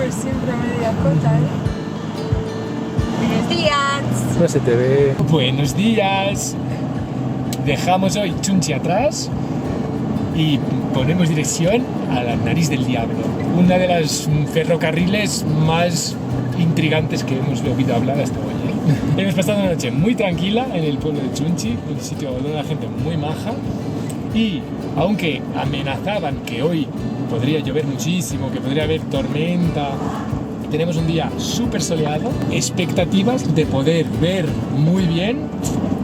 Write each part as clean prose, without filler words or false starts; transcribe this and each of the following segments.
Pues siempre media cota, ¿eh? Buenos días. No se te ve. Buenos días. Dejamos hoy Chunchi atrás y ponemos dirección a la Nariz del Diablo, una de las ferrocarriles más intrigantes que hemos oído hablar hasta hoy. Hemos pasado una noche muy tranquila en el pueblo de Chunchi, un sitio donde la gente muy maja, y aunque amenazaban que hoy podría llover muchísimo, que podría haber tormenta, tenemos un día súper soleado, expectativas de poder ver muy bien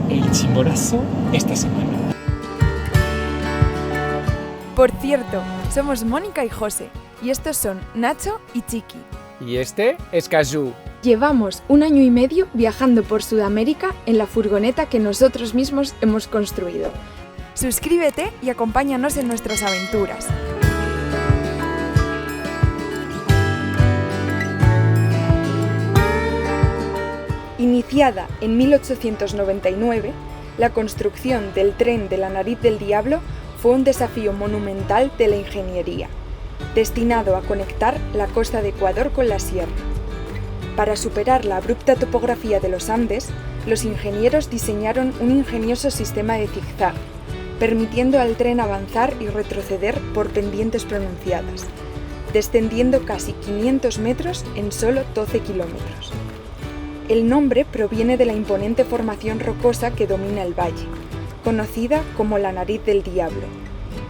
el Chimborazo esta semana. Por cierto, somos Mónica y José, y estos son Nacho y Chiqui. Y este es Kazu. Llevamos 1 año y medio viajando por Sudamérica en la furgoneta que nosotros mismos hemos construido. Suscríbete y acompáñanos en nuestras aventuras. Iniciada en 1899, la construcción del tren de la Nariz del Diablo fue un desafío monumental de la ingeniería, destinado a conectar la costa de Ecuador con la sierra. Para superar la abrupta topografía de los Andes, los ingenieros diseñaron un ingenioso sistema de zigzag, permitiendo al tren avanzar y retroceder por pendientes pronunciadas, descendiendo casi 500 metros en solo 12 kilómetros. El nombre proviene de la imponente formación rocosa que domina el valle, conocida como la Nariz del Diablo,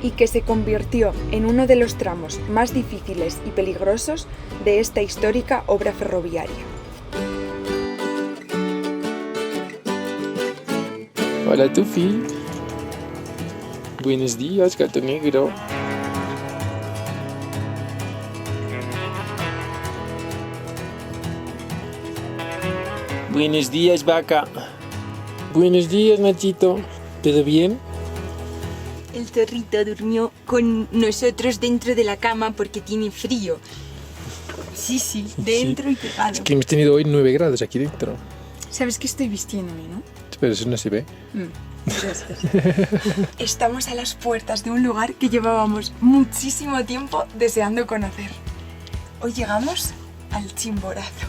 y que se convirtió en uno de los tramos más difíciles y peligrosos de esta histórica obra ferroviaria. Hola, Tufi. Buenos días, gato negro. Buenos días, vaca. Buenos días, Nachito. ¿Todo bien? El zorrito durmió con nosotros dentro de la cama porque tiene frío. Sí, dentro y pegado. Es que hemos tenido hoy 9 grados aquí dentro. ¿Sabes qué estoy vistiéndome, no? Pero eso no se ve. Gracias. Estamos a las puertas de un lugar que llevábamos muchísimo tiempo deseando conocer. Hoy llegamos al Chimborazo,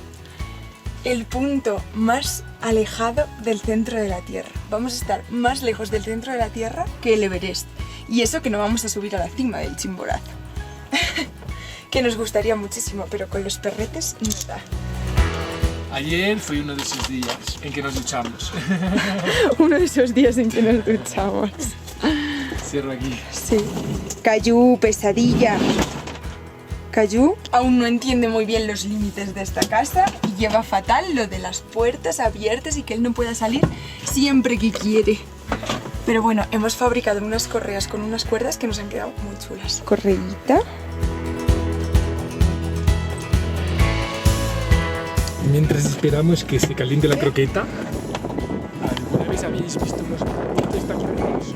el punto más alejado del centro de la Tierra. Vamos a estar más lejos del centro de la Tierra que el Everest. Y eso que no vamos a subir a la cima del Chimborazo. Que nos gustaría muchísimo, pero con los perretes no da. Ayer fue uno de esos días en que nos duchamos. Uno de esos días en que nos duchamos. Cierro aquí. Sí. Cayu, pesadilla. Cayu aún no entiende muy bien los límites de esta casa y lleva fatal lo de las puertas abiertas y que él no pueda salir siempre que quiere. Pero bueno, hemos fabricado unas correas con unas cuerdas que nos han quedado muy chulas. Correíta. Mientras esperamos que se caliente la croqueta, ¿alguna vez habéis visto unos puertos tan hermosos?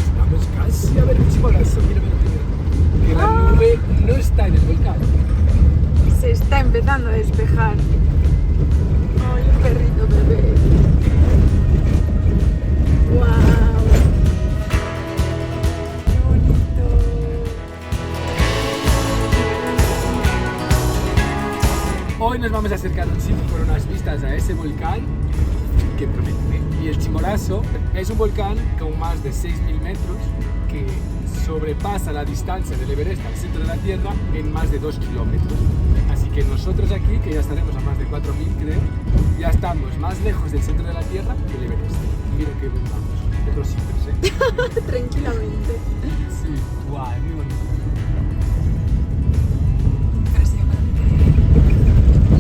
Estamos casi a ver el Chimborazo. Mira. Que la nube no está en el volcán. Se está empezando a despejar. Ay, un perrito bebé. ¡Wow! ¡Qué bonito! Hoy nos vamos a acercar un sitio con unas vistas a ese volcán que promete. Y el Chimborazo es un volcán con más de 6.000 metros que sobrepasa la distancia del Everest al centro de la Tierra en más de 2 kilómetros. Así que nosotros aquí, que ya estaremos a más de 4.000 creo, ya estamos más lejos del centro de la Tierra que el Everest. Mira que bien vamos, de 2 sitios, ¿eh? Tranquilamente. Sí, guau, muy bonito.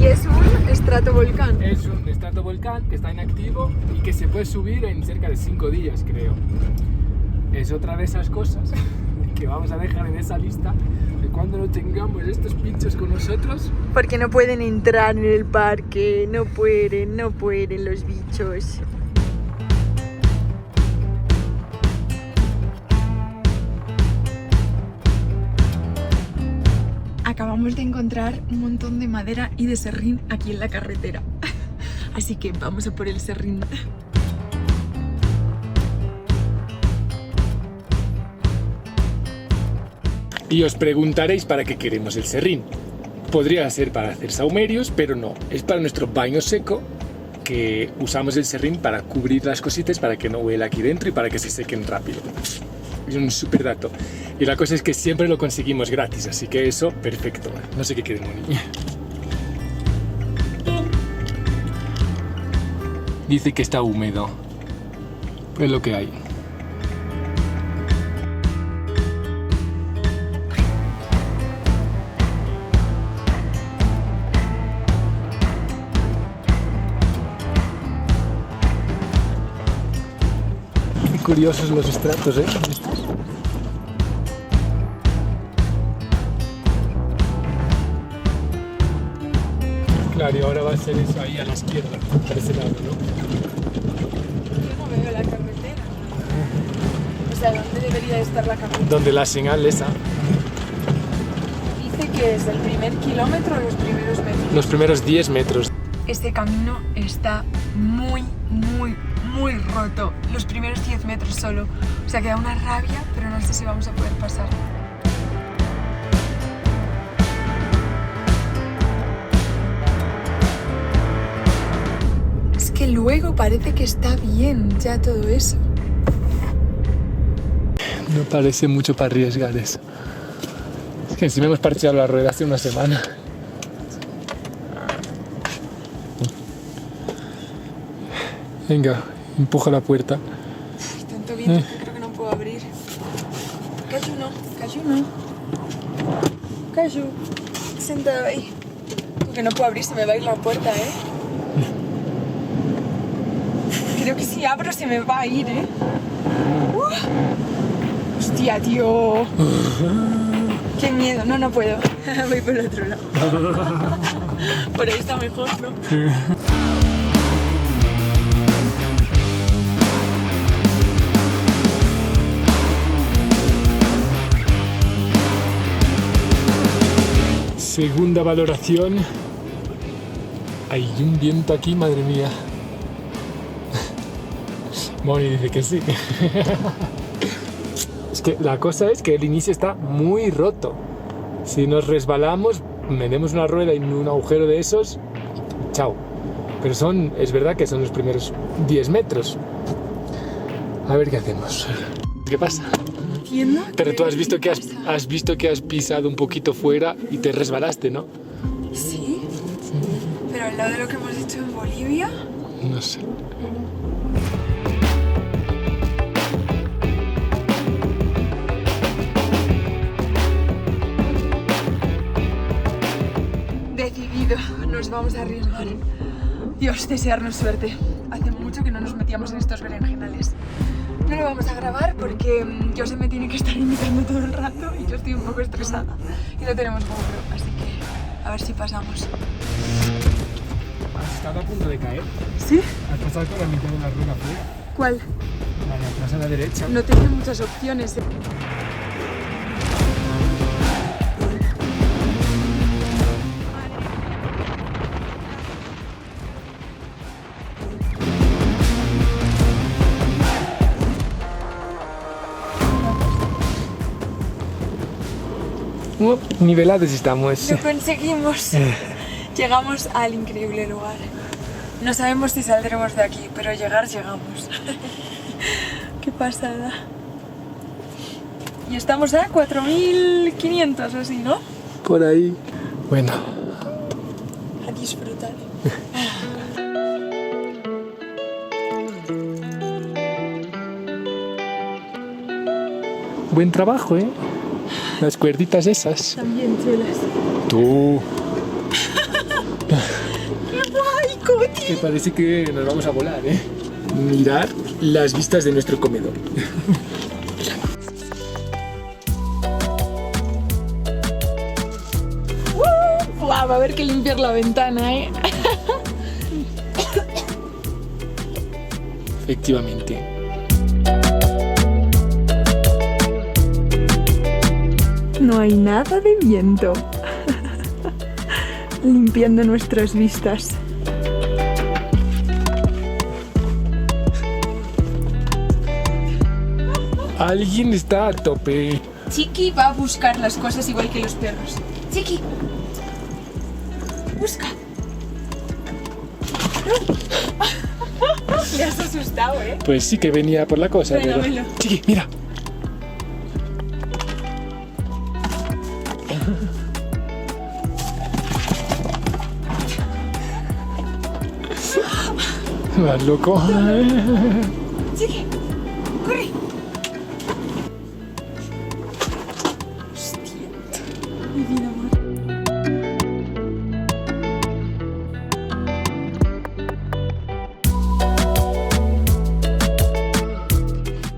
Y es un estratovolcán. Es un estratovolcán que está inactivo y que se puede subir en cerca de 5 días, creo. Es otra de esas cosas que vamos a dejar en esa lista de cuando no tengamos estos pinchos con nosotros. Porque no pueden entrar en el parque, no pueden los bichos. acabamos de encontrar un montón de madera y de serrín aquí en la carretera. Así que vamos a por el serrín. Y os preguntaréis para qué queremos el serrín. Podría ser para hacer saumerios, pero no. Es para nuestro baño seco, que usamos el serrín para cubrir las cositas, para que no huela aquí dentro y para que se sequen rápido. Es un súper dato. Y la cosa es que siempre lo conseguimos gratis, así que eso, perfecto. No sé qué quiere Moni. Dice que está húmedo. Es lo que hay. Qué curiosos los estratos, ¿eh? Claro, y ahora va a ser eso ahí a la izquierda, para ese lado, ¿no? Yo no veo la carretera. O sea, ¿dónde debería estar la carretera? Donde la señal esa. Dice que es el primer kilómetro o los primeros metros. Los primeros 10 metros. Este camino está muy roto. Los primeros 10 metros solo. O sea, que da una rabia, pero no sé si vamos a poder pasar. Es que luego parece que está bien ya todo eso. No parece mucho para arriesgar eso. Es que encima hemos parcheado la rueda hace una semana. Venga, empuja la puerta. Ay, tanto viento que creo que no puedo abrir. Cayu no, Cayu no. Cayu, sentado ahí. Porque no puedo abrir, se me va a ir la puerta, ¿eh? Creo que si abro se me va a ir, ¿eh? Hostia, tío. Qué miedo. No, no puedo. Voy por el otro lado. Por ahí está mejor, ¿no? Segunda valoración. Hay un viento aquí, madre mía. Moni dice que sí. Es que la cosa es que el inicio está muy roto. Si nos resbalamos, metemos una rueda en un agujero de esos, chao. Pero es verdad que son los primeros 10 metros. A ver qué hacemos. ¿Qué pasa? Entiendo. Pero tú has visto que has pisado un poquito fuera y te resbalaste, ¿no? Sí. Pero al lado de lo que hemos hecho en Bolivia. No sé. Decidido, nos vamos a arriesgar. Dios, desearnos suerte. Hace mucho que no nos metíamos en estos berenjenales. No lo vamos a grabar porque yo se me tiene que estar imitando todo el rato y yo estoy un poco estresada. Y no tenemos GoPro, así que a ver si pasamos. ¿Has estado a punto de caer? ¿Sí? Has pasado con la mitad de la rueda fuera. ¿Cuál? La de atrás a la derecha. No tenía muchas opciones. Nivelados estamos. Lo conseguimos. Llegamos al increíble lugar. No sabemos si saldremos de aquí, pero llegamos. Qué pasada. Y estamos a 4.500 o así, ¿no? Por ahí. Bueno. A disfrutar. Buen trabajo, ¿eh? Las cuerditas esas. También chulas. Tú. ¡Qué guay, Coti! Que parece que nos vamos a volar, ¿eh? Mirar las vistas de nuestro comedor. Va a haber que limpiar la ventana, ¿eh? Efectivamente. No hay nada de viento. limpiando nuestras vistas. Alguien está a tope. Chiqui va a buscar las cosas igual que los perros. Chiqui, busca. Le has asustado, ¿eh? Pues sí que venía por la cosa, Venga, pero... velo. Chiqui, mira. Vas loco. Chiqui, corre. Hostia. Mi vida, amor.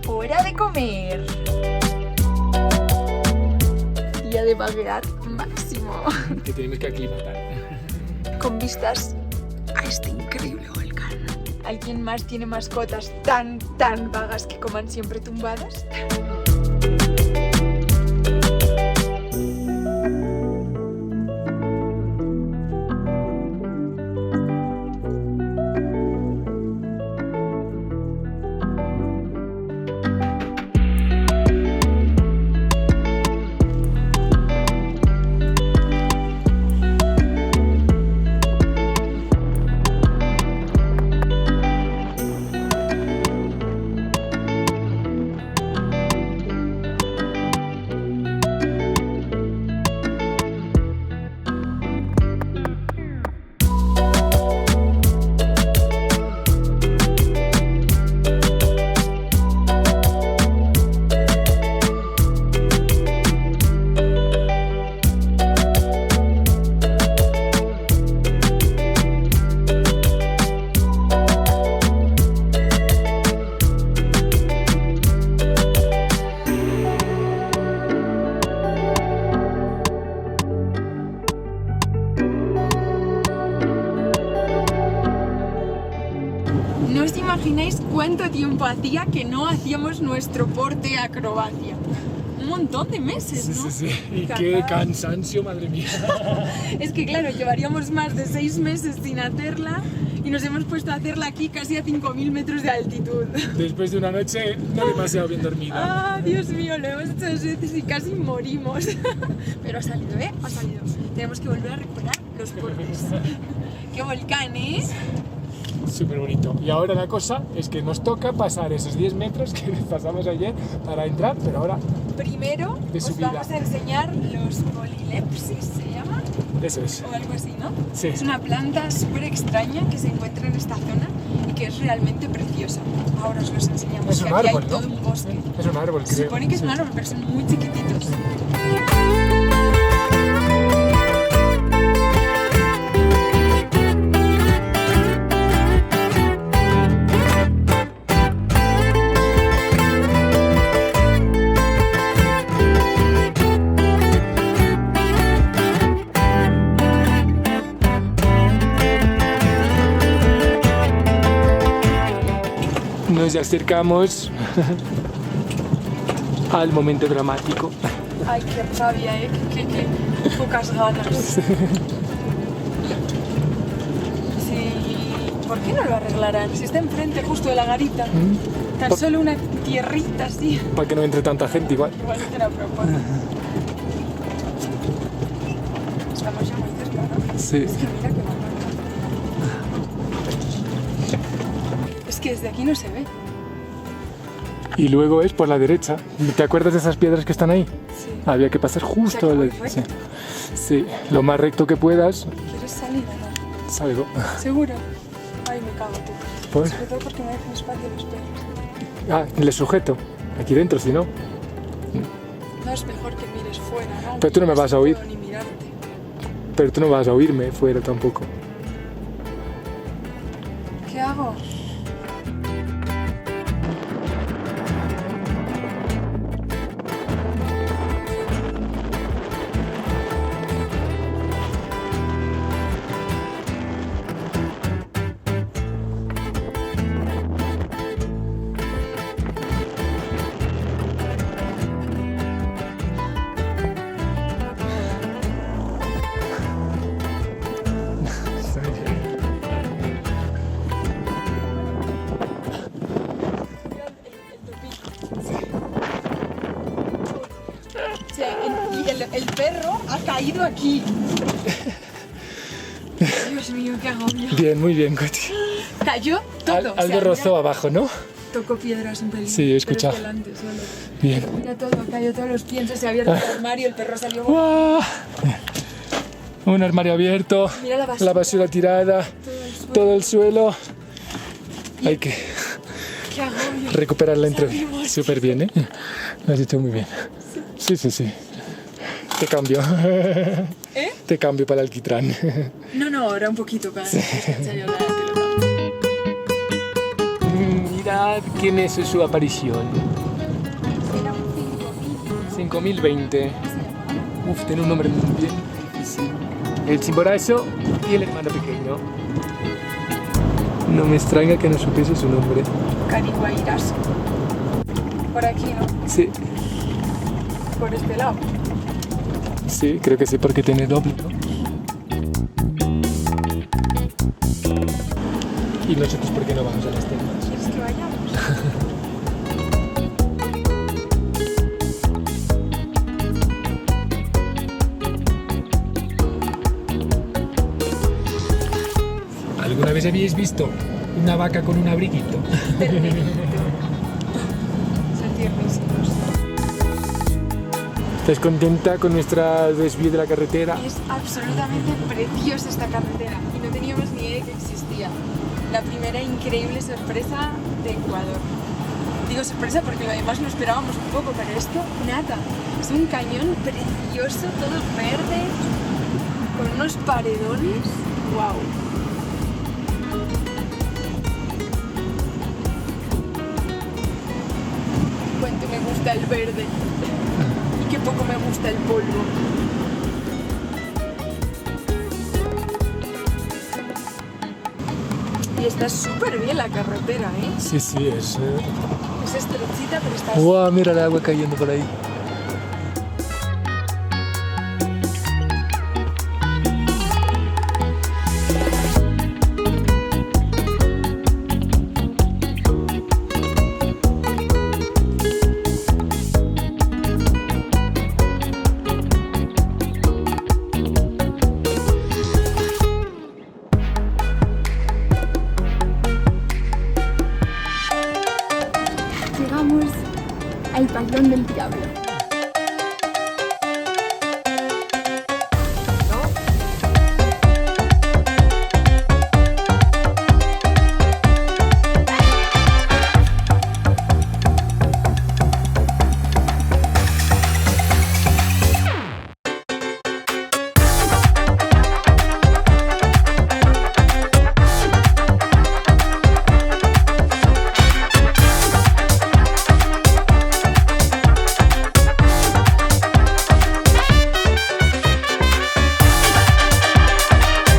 Hora de comer. Día de vaguear máximo. Que tenemos que aclimatar. Con vistas a este increíble volcán. ¿Alguien más tiene mascotas tan vagas que coman siempre tumbadas? No os imagináis cuánto tiempo hacía que no hacíamos nuestro porte acrobacia. Un montón de meses, ¿no? Sí. Y qué cansancio, madre mía. Es que claro, llevaríamos más de 6 meses sin hacerla y nos hemos puesto a hacerla aquí casi a 5.000 metros de altitud. Después de una noche no demasiado bien dormida. Ah, Dios mío, lo hemos hecho 2 veces y casi morimos. Pero ha salido, ¿eh? Ha salido. Tenemos que volver a recuperar los portes. ¡Qué volcán, eh! Súper bonito. Y ahora la cosa es que nos toca pasar esos 10 metros que pasamos ayer para entrar, pero ahora Primero de os subida. vamos a enseñar los polilepsis, ¿se llama? Eso es. O algo así, ¿no? Sí. Es una planta súper extraña que se encuentra en esta zona y que es realmente preciosa. Ahora os los enseñamos. Es que un aquí árbol, hay ¿no? todo un bosque. Es un árbol, Se creo. supone que es un árbol, pero son muy chiquititos. Nos acercamos al momento dramático. Ay, qué rabia, qué pocas ganas. Sí. ¿Por qué no lo arreglarán? Si está enfrente justo de la garita. Tan solo una tierrita así. Para que no entre tanta gente igual. Igual te la propone. Estamos ya muy cerca, ¿no? Sí. Es que mira qué bonito. Es que desde aquí no se ve. Y luego es por la derecha. ¿Te acuerdas de esas piedras que están ahí? Sí. Había que pasar justo O sea, a la que muy derecha. recto. Sí, lo más recto que puedas. ¿Quieres salir o no? Salgo. ¿Seguro? Ay, me cago tú. ¿Por? Sobre todo porque me dejan espacio los perros. Ah, le sujeto. Aquí dentro, si no. No es mejor que mires fuera, ¿no? Pero tú no me vas a oír. No puedo ni mirarte. Pero tú no vas a oírme fuera tampoco. ¿Qué hago? O sea, y el perro ha caído aquí. Dios mío, qué agobio. Bien, muy bien, Coti. Cayó todo. Algo rozó abajo, ¿no? Tocó piedras un pelín. Sí, he escuchado. Pero es delante solo. Bien. Mira todo, cayó todos los piensos, se ha abierto el armario, el perro salió. ¡Guau! Un armario abierto, Mira la basura. la basura tirada, todo el suelo. Hay que Qué agobio. recuperar la entrevista. Salimos. Súper bien, ¿eh? Lo has hecho muy bien. Sí, sí, sí. Te cambio. ¿Eh? Te cambio para el alquitrán. No, ahora un poquito para descansar yo la pelota. Mirad quién es su aparición. Era un 5020. Uf, tiene un nombre muy bien difícil. El Chimborazo y el hermano pequeño. No me extraña que no supiese su nombre. Cariguairazo. Por aquí, ¿no? Sí, Por este lado. sí, creo que sí, porque tiene doble, ¿no? ¿Y nosotros por qué no vamos a las tiendas? ¿Quieres que vayamos? ¿Alguna vez habéis visto una vaca con un abriguito? Son tiernísimos. ¿Estás contenta con nuestra desvío de la carretera? Es absolutamente preciosa esta carretera y no teníamos ni idea de que existía. La primera increíble sorpresa de Ecuador. Digo sorpresa porque además lo esperábamos un poco, pero esto nada. Es un cañón precioso, todo verde, con unos paredones. ¡Wow! Cuánto me gusta el verde y qué poco me gusta el polvo. Y está súper bien la carretera, ¿eh? Sí, sí, es... Es estrechita, pero está... ¡Wow! Mira el agua cayendo por ahí.